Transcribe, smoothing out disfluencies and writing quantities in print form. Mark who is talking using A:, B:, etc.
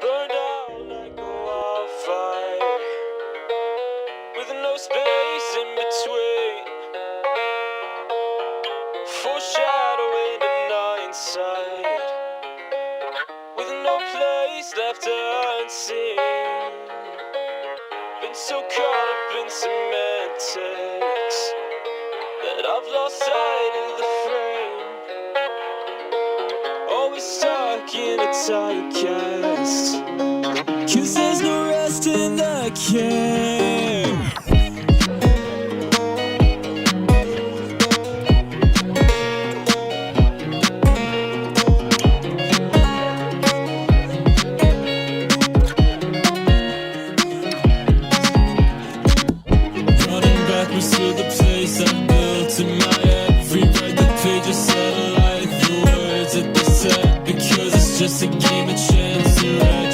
A: burned out like a wildfire, with no space in between, foreshadowing in hindsight, with no place left unseen. Been so caught up in semantics that I've lost sight of the frame. Always stuck in a tight cast, 'cause there's no rest in the care. Running backwards to the place I built in my head. Rewrite the pages, satellite, the words that they said, because it's just a game of chance to write.